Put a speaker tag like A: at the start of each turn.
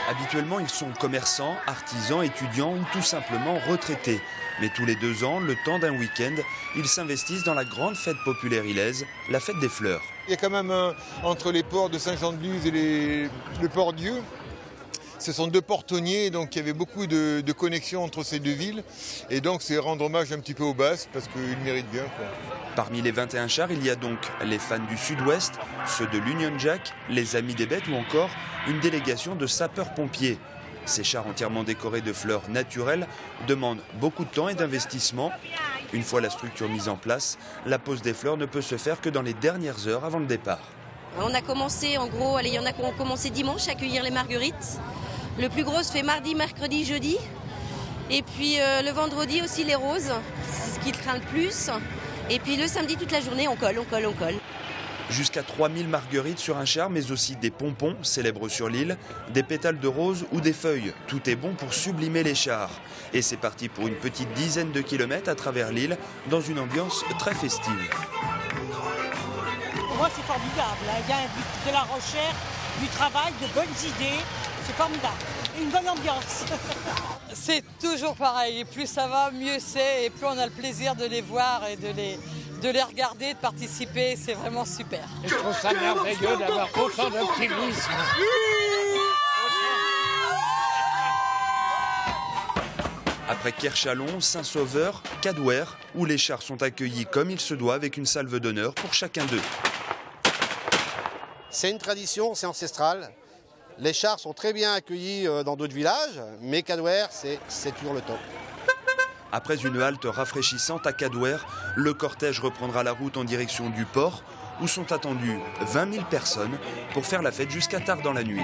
A: Habituellement, ils sont commerçants, artisans, étudiants ou tout simplement retraités. Mais tous les 2 ans, le temps d'un week-end, ils s'investissent dans la grande fête populaire ilaise, la fête des fleurs.
B: Il y a quand même entre les ports de Saint-Jean-de-Luz et le port Dieu, ce sont 2 ports tonniers, donc il y avait beaucoup de connexions entre ces 2 villes. Et donc c'est rendre hommage un petit peu aux Basques parce qu'ils méritent bien, quoi.
A: Parmi les 21 chars, il y a donc les fans du Sud-Ouest, ceux de l'Union Jack, les Amis des Bêtes ou encore une délégation de sapeurs-pompiers. Ces chars entièrement décorés de fleurs naturelles demandent beaucoup de temps et d'investissement. Une fois la structure mise en place, la pose des fleurs ne peut se faire que dans les dernières heures avant le départ.
C: On a commencé, en gros, il y en a qui ont commencé dimanche à accueillir les marguerites. Le plus gros se fait mardi, mercredi, jeudi. Et puis le vendredi aussi les roses, c'est ce qui craint le plus. Et puis le samedi toute la journée on colle.
A: Jusqu'à 3000 marguerites sur un char, mais aussi des pompons, célèbres sur l'île, des pétales de rose ou des feuilles. Tout est bon pour sublimer les chars. Et c'est parti pour une petite dizaine de kilomètres à travers l'île, dans une ambiance très festive.
D: Pour moi c'est formidable, il y a de la recherche, du travail, de bonnes idées, c'est formidable. Et une bonne ambiance.
E: C'est toujours pareil, et plus ça va, mieux c'est, et plus on a le plaisir de les voir et de les regarder, de participer, c'est vraiment super.
F: Je trouve ça merveilleux d'avoir autant d'optimisme.
A: Après Kerchalon, Saint-Sauveur, Cadouer, où les chars sont accueillis comme il se doit avec une salve d'honneur pour chacun d'eux.
G: C'est une tradition, c'est ancestral. Les chars sont très bien accueillis dans d'autres villages, mais Cadouer, c'est toujours le top.
A: Après une halte rafraîchissante à Cadouer, le cortège reprendra la route en direction du port, où sont attendues 20 000 personnes pour faire la fête jusqu'à tard dans la nuit.